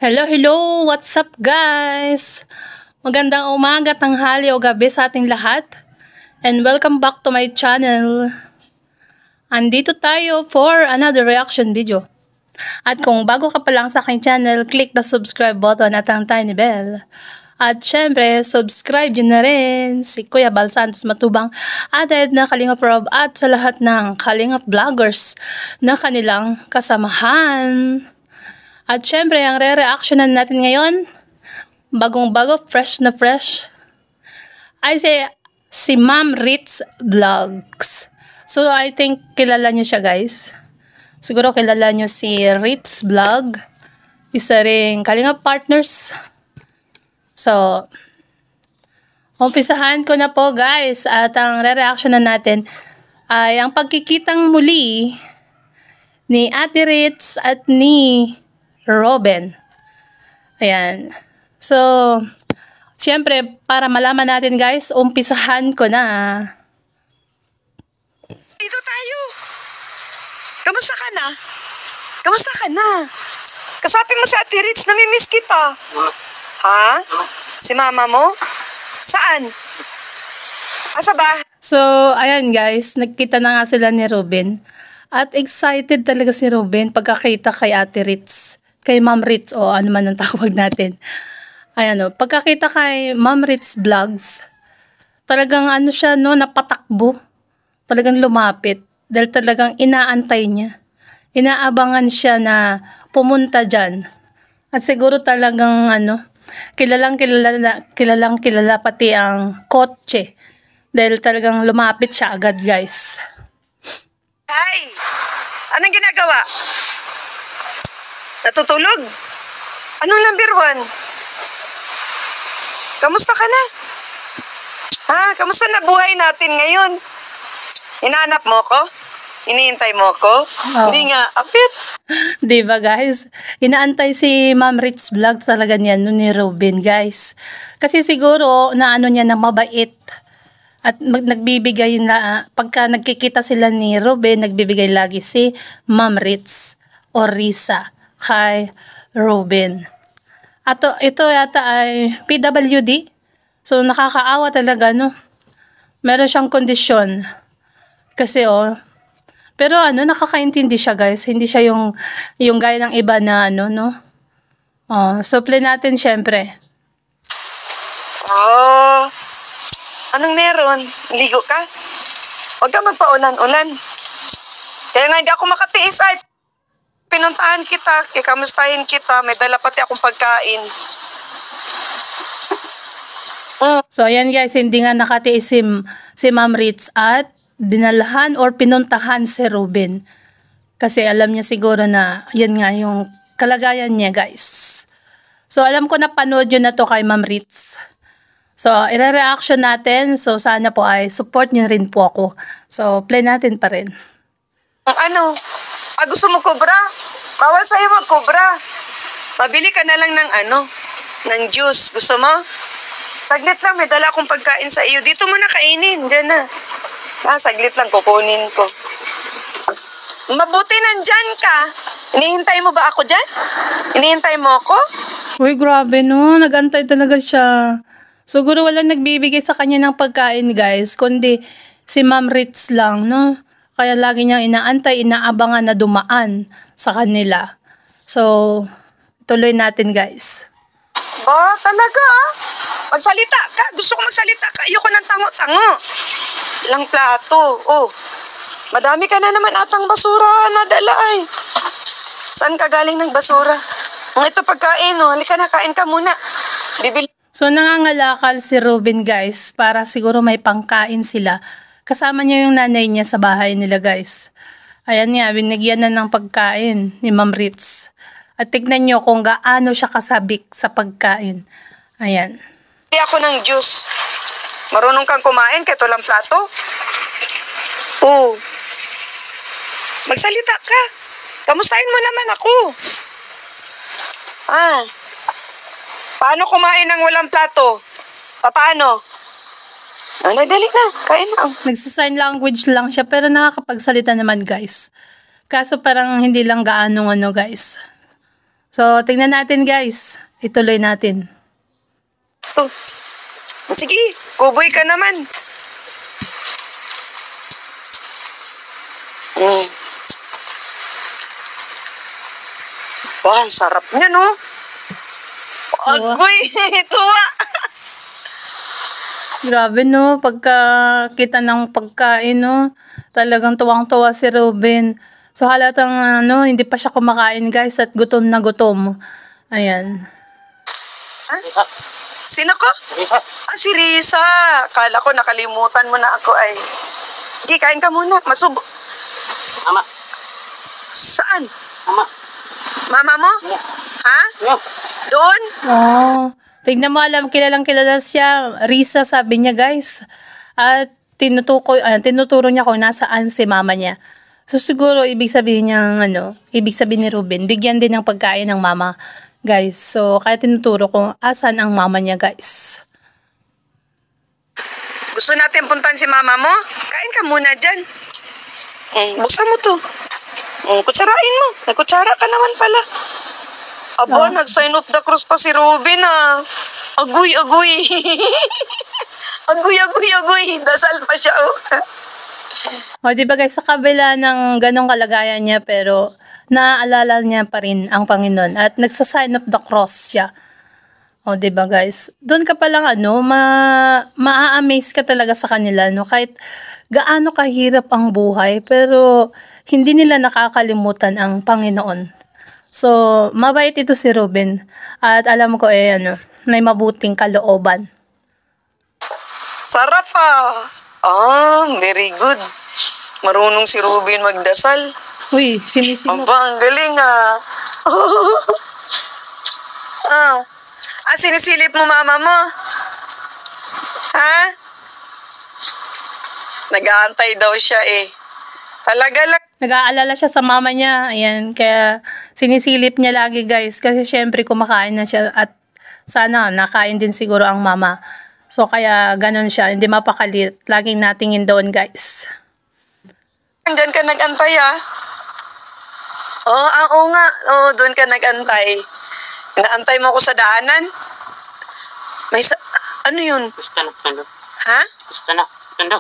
Hello, hello! What's up, guys? Magandang umaga, tanghali o gabi sa ating lahat. And welcome back to my channel. Andito tayo for another reaction video. At kung bago ka pa lang sa aking channel, click the subscribe button at ang tiny bell. At syempre, subscribe yun na rin si Kuya Bal Santos Matubang at na Kalingap Rob at sa lahat ng Kalingap vloggers na kanilang kasamahan. At syempre, ang re-reactionan natin ngayon, bagong-bago, fresh na fresh, ay si Ma'am Ritz Vlogs. So, I think kilala nyo siya, guys. Siguro kilala nyo si Ritz Vlog. Isa ring Kalingap partners. So, umpisahan ko na po, guys. At ang re-reactionan natin ay ang pagkikitang muli ni Ate Ritz at ni Robin. Ayan. So, siyempre, para malaman natin, guys, umpisahan ko na. Dito tayo. Kamusta ka na? Kamusta ka na? Kasapin mo si Ate Ritz, namimiss kita. Ha? Si mama mo? Saan? Asa ba? So, ayan, guys, nagkita na nga sila ni Robin. At excited talaga si Robin pagkakita kay Ate Ritz. Kay Ma'am Ritz o ano man ang tawag natin. Ayan o, pagkakita kay Ma'am Ritz Vlogs, talagang ano siya no, napatakbo. Talagang lumapit. Dahil talagang inaantay niya. Inaabangan siya na pumunta dyan. At siguro talagang ano, kilalang kilala pati ang kotse. Dahil talagang lumapit siya agad, guys. Hi! Anong ginagawa? Natutulog? Anong number 1? Kamusta ka na? Ha? Kamusta na buhay natin ngayon? Hinahanap mo ko? Iniintay mo ko? Oh. Hindi nga, apit. Diba, guys? Inaantay si Ma'am Ritz Vlog talaga niyan no, ni Robin, guys. Kasi siguro na ano niya na mabait. At nagbibigay na, pagka nagkikita sila ni Robin, nagbibigay lagi si Ma'am Ritz o Risa kay Robin. At ito yata ay PWD. So, nakakaawa talaga, no? Meron siyang kondisyon. Kasi, pero ano, nakakaintindi siya, guys. Hindi siya yung gaya ng iba na, ano, no? So, play natin, syempre. Oh, anong meron? Ligo ka? Huwag ka magpaulan-ulan. Kaya nga hindi ako makatiis ay pinuntahan kita, kamustahin kita, may dala pati akong pagkain. So, ayan guys, hindi nga nakatiis si Ma'am Ritz at dinalahan or pinuntahan si Robin. Kasi alam niya siguro na yan nga yung kalagayan niya, guys. So, alam ko na panood yun na to kay Ma'am Ritz. So, i-reaction natin. So, sana po ay support niyo rin po ako. So, play natin pa rin. Ano? Gusto mo kobra? Bawal sa'yo mag-kobra. Mabili ka na lang ng ng juice. Gusto mo? Saglit lang, may dala akong pagkain sa iyo. Dito mo na kainin, dyan na. Saglit lang, kukunin ko. Mabuti nandyan ka. Inihintay mo ba ako dyan? Inihintay mo ako? Uy, grabe no. Nagantay talaga siya. Siguro walang nagbibigay sa kanya ng pagkain, guys. Kundi si Ma'am Ritz lang, no? Kaya lagi niyang inaantay, inaabangan na dumaan sa kanila. So, tuloy natin, guys. Ba, talaga Magsalita ka. Gusto ko magsalita ka. Ayoko ng tango-tango. Ilang plato. Oh, madami ka na naman atang basura na dala ay. Saan ka galing ng basura? Ito pagkain, halika na, kain ka muna. Bibili. So, nangangalakal si Robin, guys, para siguro may pangkain sila. Kasama niya yung nanay niya sa bahay nila, guys. Ayan nga, binigyan na ng pagkain ni Ma'am Ritz. At tignan nyo kung gaano siya kasabik sa pagkain. Ayan. Bili ako ng juice. Marunong kang kumain kahit walang plato? Oo. Magsalita ka. Kamustahin mo naman ako. Paano kumain ng walang plato? Paano? Dali na, kain na. Nagsasign language lang siya pero nakakapagsalita naman, guys. Kaso parang hindi lang gaano guys. So, tingnan natin guys. Ituloy natin. Oh. Sige, kuboy ka naman. Wah, ang sarap niya, no? Agoy, tuwa. Grabe no, pagka kita ng pagkain no, talagang tuwang-tuwa si Ruben. So halatang ano, hindi pa siya kumakain guys at gutom na gutom. Ayan. Ha? Sino ko? Ah, si Risa. Kala ko nakalimutan mo na ako ay. Sige, kain ka muna. Masubo. Mama. Saan? Mama. Mama mo? Ha? Doon? Oh, tignan mo, alam, kilalang kilala siya. Risa sabi niya guys. At tinuturo niya kung nasaan si mama niya. So siguro ibig sabihin niya ibig sabihin ni Ruben, bigyan din ng pagkain ng mama, guys. So kaya tinuturo kung asan ang mama niya, guys. Gusto natin puntan si mama mo? Kain ka muna dyan. Buksan mo to. Kutsarain mo. Nagkutsara ka naman pala. Aba, nag-sign of the cross pa si Ruben ah. Agoy, agoy. Agoy, agoy, agoy. Dasal pa siya oh. O, diba guys, sa kabila ng ganong kalagayan niya, pero naaalala niya pa rin ang Panginoon at nagsasign of the cross siya. O, diba guys, doon ka palang ma-amaze ka talaga sa kanila, no? Kahit gaano kahirap ang buhay, pero hindi nila nakakalimutan ang Panginoon. So, mabait ito si Ruben. At alam ko may mabuting kalooban. Sarap ah. Very good. Marunong si Ruben magdasal. Uy, sinisinok. Aba, ang galing ah. Sinisilip mo mama mo? Ha? Nag-aantay daw siya eh. Talaga lang. Nag-aalala siya sa mama niya. Ayan, kaya sinisilip niya lagi guys. Kasi syempre kumakain na siya at sana nakain din siguro ang mama. So kaya ganun siya, hindi mapakalit. Laging natingin doon guys. Diyan ka nag-antay ah. Oo nga. Doon ka nag-antay. Naantay mo ako sa daanan. Ano yun? Pista na, Tondo. Ha? Pista na, Tondo.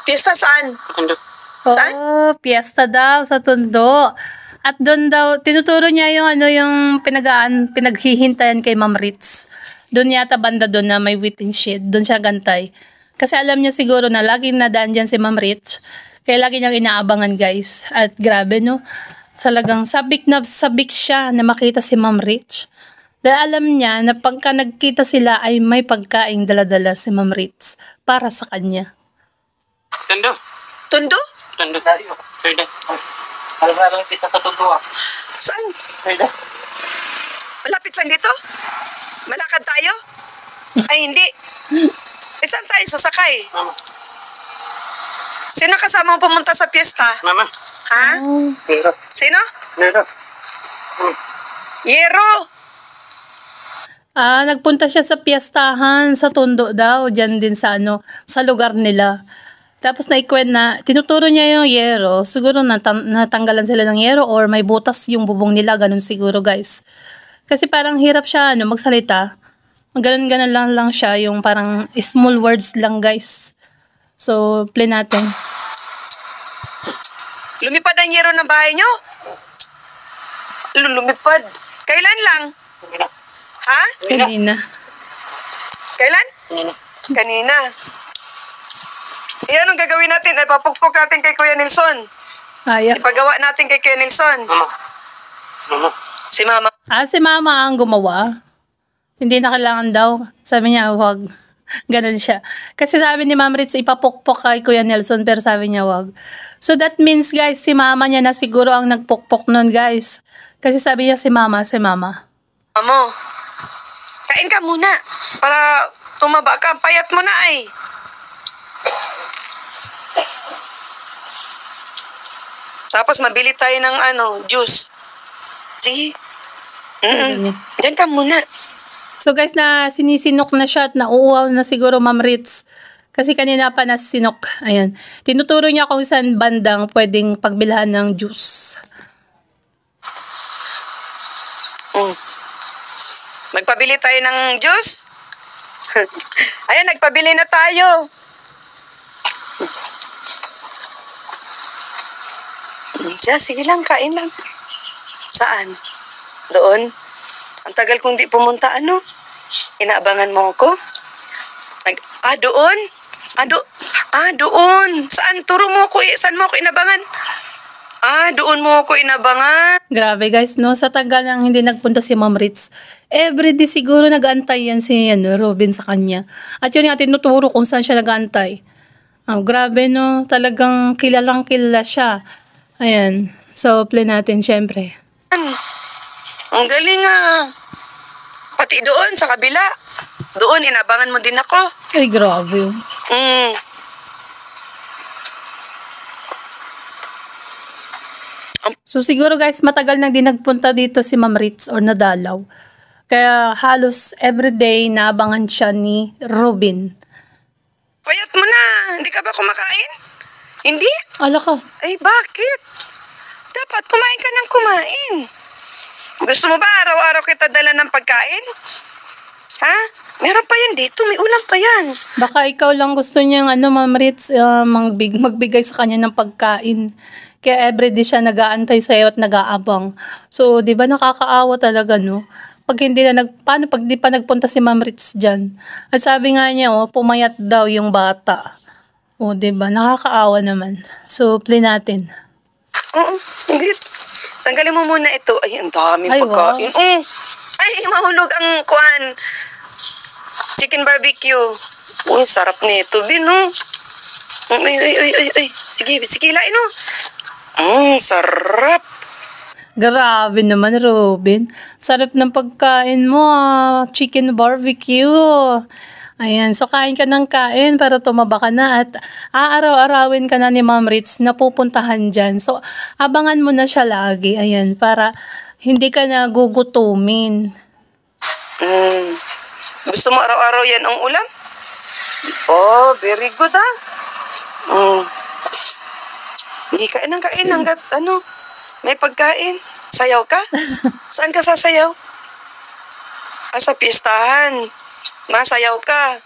Pista saan? Tondo. Saan? Oh, piyesta daw sa Tondo. At doon daw, tinuturo niya yung pinaghihintayan kay Ma'am Ritz. Doon yata banda doon na may waiting shed. Doon siya gantay. Kasi alam niya siguro na laging nadaan dyan si Ma'am Ritz. Kaya lagi niyang inaabangan guys. At grabe no. Talagang sabik na sabik siya na makita si Ma'am Ritz. Dahil alam niya na pagka nagkita sila ay may pagkaing daladala si Ma'am Ritz para sa kanya. Tondo. Tondo? Tondo tayo. Tondo. Alam mo lang pista sa Tondo ah. Saan? Tondo. Malapit lang dito? Malakad tayo? Ay, hindi. Saan tayo sasakay? Mama. Sino kasama mo pumunta sa piyesta? Mama. Ha? Nero. Sino? Nero. Yero! Nagpunta siya sa piyestahan sa Tondo daw, diyan din sa sa lugar nila. Tapos tinuturo niya yung yero. Siguro natanggalan sila ng yero or may butas yung bubong nila, ganun siguro guys. Kasi parang hirap siya magsalita. Ganun-ganun lang siya, yung parang small words lang guys. So, play natin. Lumipad ang yero ng bahay nyo? Lumipad? Kailan lang? Ha? Kanina. Kailan? Kanina. Iyan ang gagawin natin. Ay, papukpok natin kay Kuya Nelson. Ayaw. Ipagawa natin kay Kuya Nelson. Mama. Mama. Si Mama. Si Mama ang gumawa. Hindi na kailangan daw. Sabi niya, wag. Ganun siya. Kasi sabi ni Ma'am Ritz, ipapukpok kay Kuya Nelson, pero sabi niya, wag. So that means, guys, si Mama niya na siguro ang nagpukpok nun, guys. Kasi sabi niya si Mama. Amo, kain ka muna. Para tumaba ka. Payat mo na ay. Tapos mabili tayo ng juice. Sige. Diyan ka muna. So guys, sinisinok na siya at nauuhaw na siguro Ma'am Ritz. Kasi kanina pa nasinok. Ayan. Tinuturo niya kung saan bandang pwedeng pagbilhan ng juice. Mm. Magpabili tayo ng juice? Ayan, nagpabili na tayo. Diyan, sige lang, kain lang. Saan? Doon? Ang tagal kong di pumunta, ano? Inaabangan mo ako? Doon? Doon. Saan? Turo mo ako, saan mo ako inabangan? Doon mo ako inabangan. Grabe guys, no? Sa tagal nang hindi nagpunta si Ma'am Ritz, everyday siguro nag-aantay yan si Robin sa kanya. At yun nga, tinuturo kung saan siya nag-aantay. Grabe, no? Talagang kilalang kilala siya. Ayan. So, play natin, syempre. Ang galing Pati doon, sa kabila. Doon, inabangan mo din ako. Ay, grabe. So, siguro guys, matagal nang di nagpunta dito si Ma'am Ritz or nadalaw. Kaya halos everyday naabangan siya ni Robin. Payat mo na. Hindi ka ba kumakain? Hindi? Ala ka. Ay, bakit? Dapat kumain ka ng kumain. Gusto mo ba araw-araw kita dala ng pagkain? Ha? Meron pa yan dito. May ulam pa yan. Baka ikaw lang gusto niyang Ma'am Ritz, magbigay sa kanya ng pagkain. Kaya everyday siya nag-aantay sa'yo at nag-aabang. So, di ba nakakaawa talaga, no? Pag hindi na paano pag di pa nagpunta si Ma'am Ritz dyan? At sabi nga niya, pumayat daw yung bata. Di ba? Nakakaawa naman. So, play natin. Oo, hindi. Tanggalin mo muna ito. Ay, ang daming pagkain. Wow. Ay, mahulog ang kuan. Chicken barbecue. Uy, sarap nito din, no? Ay. Sige, lain, no? Sarap. Grabe naman, Robin. Sarap ng pagkain mo, chicken barbecue. Ayan, so kain ka ng kain para tumaba ka na at aaraw-arawin ka na ni Ma'am Ritz na pupuntahan dyan. So, abangan mo na siya lagi, ayan, para hindi ka na gugutumin. Gusto mo araw-araw yan ang ulam? Very good, Hindi kain ng kain hanggat may pagkain. Sayaw ka? Saan ka sasayaw? Sa pistahan. Masayaw ka.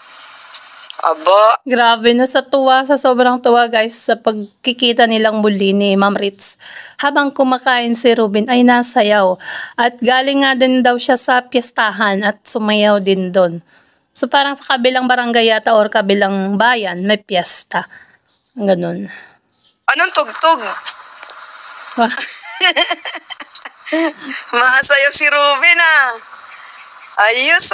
Aba. Grabe na sa sobrang tuwa guys sa pagkikita nilang muli ni Ma'am Ritz. Habang kumakain si Robin ay nasayaw. At galing nga din daw siya sa piestahan at sumayaw din doon. So parang sa kabilang barangay yata or kabilang bayan may piyesta. Ganun. Anong tugtog? Masayaw si Robin Ayos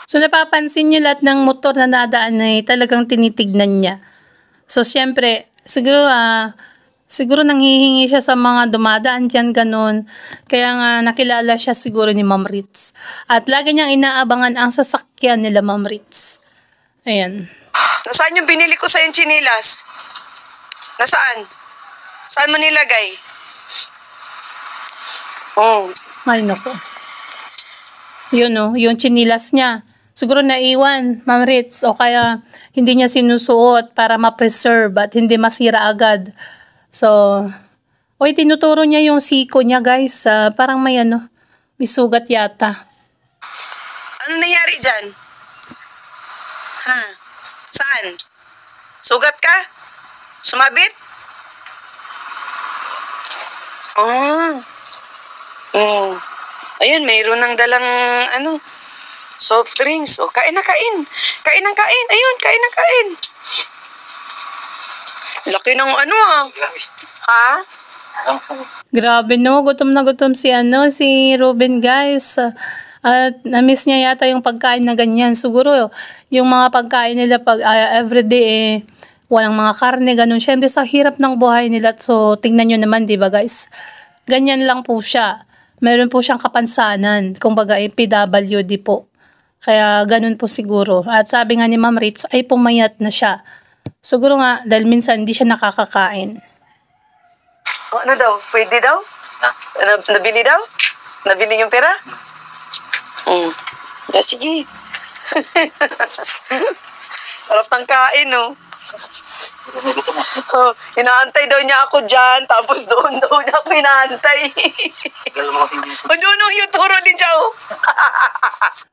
So napapansin niyo lahat ng motor na nadaan ay talagang tinitignan niya. So syempre, siguro nanghihingi siya sa mga dumadaan dyan, ganun. Kaya nga nakilala siya siguro ni Ma'am Ritz. At lagi niyang inaabangan ang sasakyan nila Ma'am Ritz. Ayan. Nasaan yung binili ko sa yung chinilas? Nasaan? Saan mo nilagay? Ay, naku. Yun yung chinilas niya. Siguro naiwan, Ma'am Ritz, o kaya hindi niya sinusuot para ma-preserve at hindi masira agad. So, tinuturo niya yung siko niya, guys. Parang may sugat yata. Ano nangyari dyan? Saan? Sugat ka? Sumabit? Ayun, mayroon ng dalang soft drinks. Kain na kain. Kain ng kain. Ayun, kain ng kain. Laki ng Grabe gutom na gutom si Robin, guys. At na-miss niya yata yung pagkain na ganyan. Siguro yung mga pagkain nila pag everyday walang mga karne, ganun. Syempre sa hirap ng buhay nila. So tingnan nyo naman, di ba guys? Ganyan lang po siya. Meron po siyang kapansanan. Kumbaga PWD po. Kaya ganun po siguro. At sabi nga ni Ma'am Ritz ay pumayat na siya. Siguro nga dahil minsan hindi siya nakakakain. Ano daw? Pwede daw? Nabili daw? Nabili yung pera? Sige. Sarap ng kain, May gusto na. Oh, inaantay daw niya ako dyan, tapos doon daw niya ako inaantay. Tagal mo kasi dito. O doon yung turo din siya, oh.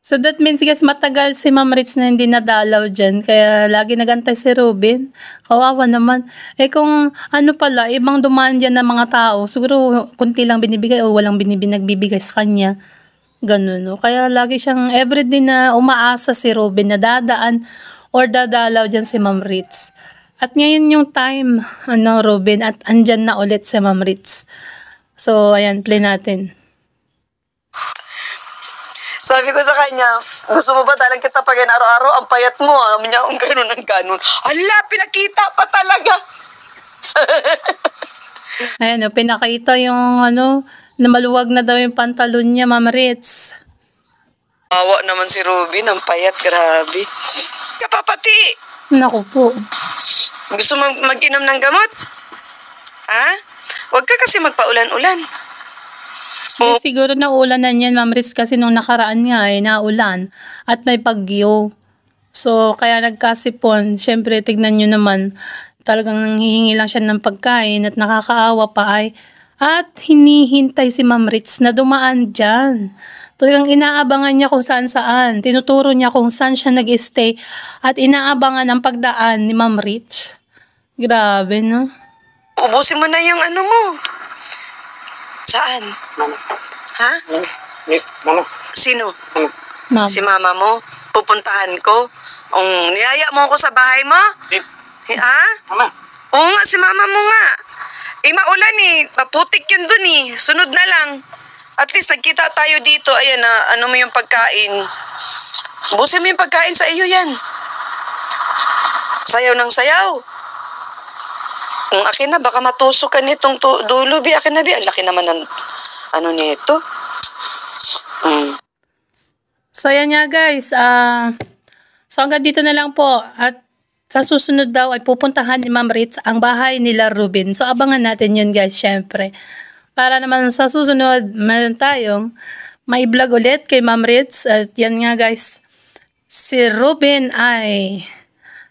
So that means guys, matagal si Ma'am Ritz na hindi nadalaw dyan. Kaya lagi nagantay si Ruben. Kawawa naman. Eh kung ano pala, ibang dumaan dyan ng mga tao, siguro kunti lang binibigay o walang nagbibigay sa kanya. Ganun, no? Kaya lagi siyang everyday na umaasa si Ruben na dadaan or dadalaw dyan si Ma'am Ritz. At ngayon yung time, Ruben, at andyan na ulit si Ma'am Ritz. So, ayan, play natin. Sabi ko sa kanya, gusto mo ba talagang kita pagin araw-araw? Ang payat mo, niya ang ganun ang ganun. Ala, pinakita pa talaga. Ayan, pinakita yung na maluwag na daw yung pantalon niya, Ma'am Ritz. Awa naman si Ruben, ang payat, grabe. Kapapati! Naku po. Gusto mo mag-inom ng gamot? Ha? Huwag ka kasi magpaulan-ulan. Eh, siguro naulanan yan, Ma'am Ritz, kasi nung nakaraan nga naulan at may bagyo. So, kaya nagkasipon. Siyempre, tignan nyo naman, talagang nanghihingi lang siya ng pagkain at nakakaawa pa at hinihintay si Ma'am Ritz na dumaan dyan. Talagang inaabangan niya kung saan-saan. Tinuturo niya kung saan siya nag-stay at inaabangan ang pagdaan ni Ma'am Ritz. Grabe, no? Ubusin mo na yung ano mo. Saan? Mama. Ha? Mama. Sino? Ma'am. Si mama mo? Pupuntahan ko? Niyaya mo ako sa bahay mo? Ha? Mama. Oo nga, si mama mo nga. Maulan Maputik yun dun Sunod na lang. At least nagkita tayo dito. Ayan ano mo yung pagkain. Busin mo yung pagkain sa iyo yan. Sayaw ng sayaw. Akin na, baka matusok ka nitong dulo, bi. Akin na, bi. Ang laki naman ng nito. So, ayan nga guys. So, hanggang dito na lang po. At sa susunod daw ay pupuntahan ni Ma'am Ritz ang bahay nila Ruben. So, abangan natin yun guys, syempre. Para naman sa susunod, meron tayong may vlog ulit kay Ma'am Ritz. At yan nga guys, si Ruben ay,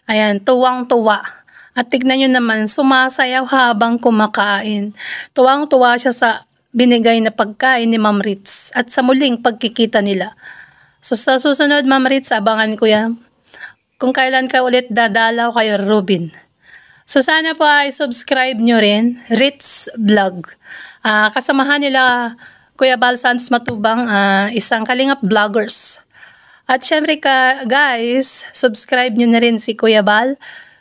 ayan, tuwang-tuwa. At tignan nyo naman, sumasayaw habang kumakain. Tuwang-tuwa siya sa binigay na pagkain ni Ma'am Ritz. At sa muling pagkikita nila. So sa susunod, Ma'am Ritz, abangan ko yan. Kung kailan ka ulit dadalaw kay Ruben. So sana po ay subscribe nyo rin, Ritz Vlog. Kasamahan nila Kuya Bal Santos Matubang, isang kalingap vloggers. At syempre guys, subscribe nyo na rin si Kuya Bal,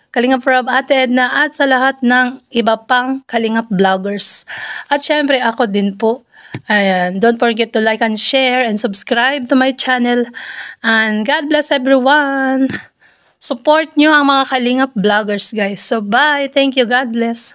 Kalingap Rob, Ate Edna, at sa lahat ng iba pang kalingap vloggers. At syempre ako din po. Ayan, don't forget to like and share and subscribe to my channel. And God bless everyone. Support nyo ang mga kalingap vloggers guys. So bye. Thank you. God bless.